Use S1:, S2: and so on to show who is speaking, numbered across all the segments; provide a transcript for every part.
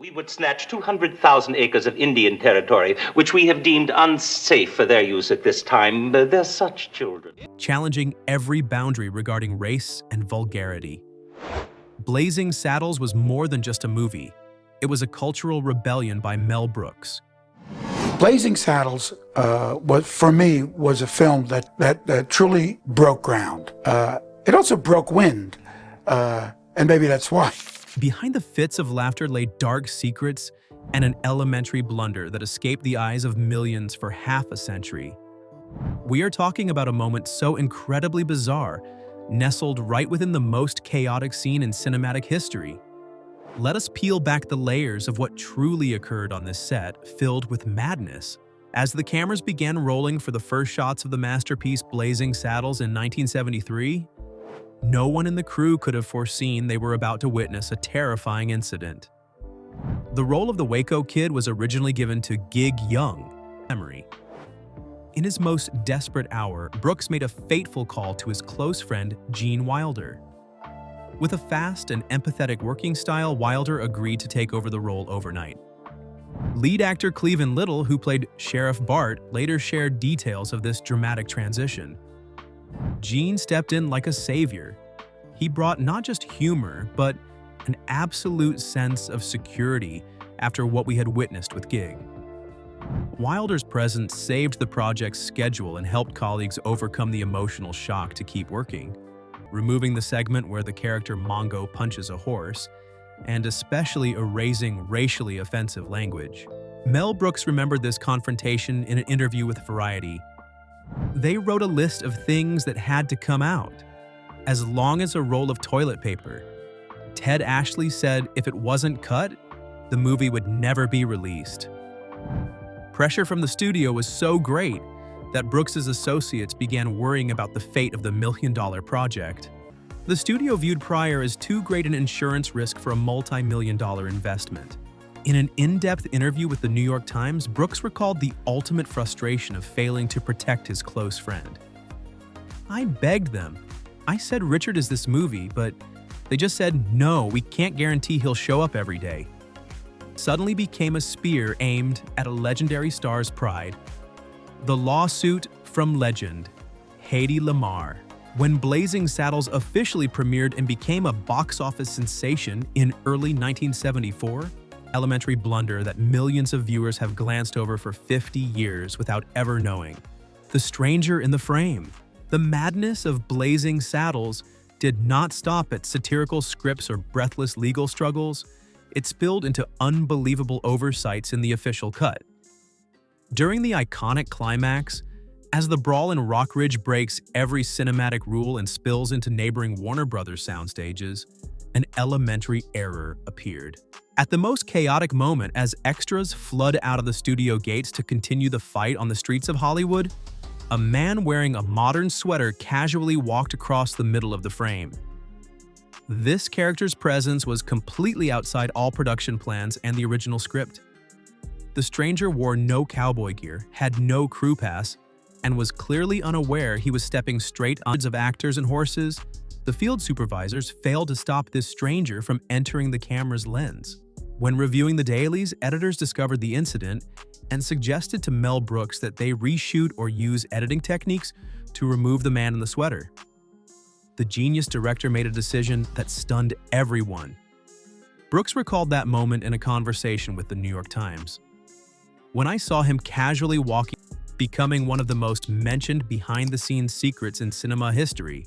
S1: We would snatch 200,000 acres of Indian territory, which we have deemed unsafe for their use at this time. They're such children.
S2: Challenging every boundary regarding race and vulgarity. Blazing Saddles was more than just a movie. It was a cultural rebellion by Mel Brooks.
S3: Blazing Saddles, for me, was a film that truly broke ground. It also broke wind, and maybe that's why.
S2: Behind the fits of laughter lay dark secrets and an elementary blunder that escaped the eyes of millions for half a century. We are talking about a moment so incredibly bizarre, nestled right within the most chaotic scene in cinematic history. Let us peel back the layers of what truly occurred on this set, filled with madness. As the cameras began rolling for the first shots of the masterpiece Blazing Saddles in 1973, no one in the crew could have foreseen they were about to witness a terrifying incident. The role of the Waco Kid was originally given to Gig Young. In his most desperate hour, Brooks made a fateful call to his close friend, Gene Wilder. With a fast and empathetic working style, Wilder agreed to take over the role overnight. Lead actor Cleavon Little, who played Sheriff Bart, later shared details of this dramatic transition. Gene stepped in like a savior. He brought not just humor, but an absolute sense of security after what we had witnessed with Gig. Wilder's presence saved the project's schedule and helped colleagues overcome the emotional shock to keep working, removing the segment where the character Mongo punches a horse, and especially erasing racially offensive language. Mel Brooks remembered this confrontation in an interview with Variety. They wrote a list of things that had to come out, as long as a roll of toilet paper. Ted Ashley said if it wasn't cut, the movie would never be released. Pressure from the studio was so great that Brooks's associates began worrying about the fate of the million-dollar project. The studio viewed Pryor as too great an insurance risk for a multi-million-dollar investment. In an in-depth interview with the New York Times, Brooks recalled the ultimate frustration of failing to protect his close friend. "I begged them. I said Richard is this movie, but they just said, no, we can't guarantee he'll show up every day." Suddenly became a spear aimed at a legendary star's pride. The lawsuit from legend, Hedy Lamarr. When Blazing Saddles officially premiered and became a box office sensation in early 1974, elementary blunder that millions of viewers have glanced over for 50 years without ever knowing. The stranger in the frame. The madness of Blazing Saddles did not stop at satirical scripts or breathless legal struggles. It spilled into unbelievable oversights in the official cut. During the iconic climax, as the brawl in Rock Ridge breaks every cinematic rule and spills into neighboring Warner Brothers soundstages, an elementary error appeared. At the most chaotic moment, as extras flood out of the studio gates to continue the fight on the streets of Hollywood, a man wearing a modern sweater casually walked across the middle of the frame. This character's presence was completely outside all production plans and the original script. The stranger wore no cowboy gear, had no crew pass, and was clearly unaware he was stepping straight on of actors and horses. The field supervisors failed to stop this stranger from entering the camera's lens. When reviewing the dailies, editors discovered the incident and suggested to Mel Brooks that they reshoot or use editing techniques to remove the man in the sweater. The genius director made a decision that stunned everyone. Brooks recalled that moment in a conversation with the New York Times. "When I saw him casually walking, becoming one of the most mentioned behind-the-scenes secrets in cinema history,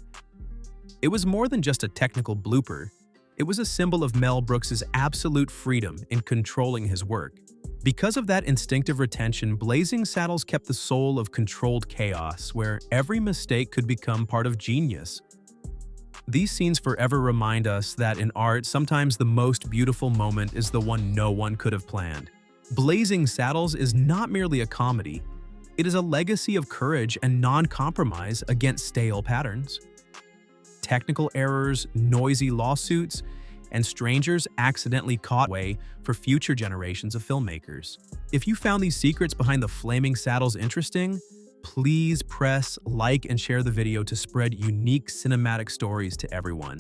S2: it was more than just a technical blooper. It was a symbol of Mel Brooks's absolute freedom in controlling his work. Because of that instinctive retention, Blazing Saddles kept the soul of controlled chaos, where every mistake could become part of genius." These scenes forever remind us that in art, sometimes the most beautiful moment is the one no one could have planned. Blazing Saddles is not merely a comedy. It is a legacy of courage and non-compromise against stale patterns. Technical errors, noisy lawsuits, and strangers accidentally caught way for future generations of filmmakers. If you found these secrets behind the flaming saddles interesting, please press like and share the video to spread unique cinematic stories to everyone.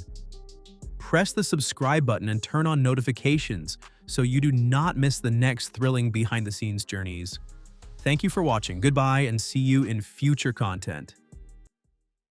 S2: Press the subscribe button and turn on notifications so you do not miss the next thrilling behind-the-scenes journeys. Thank you for watching. Goodbye, and see you in future content.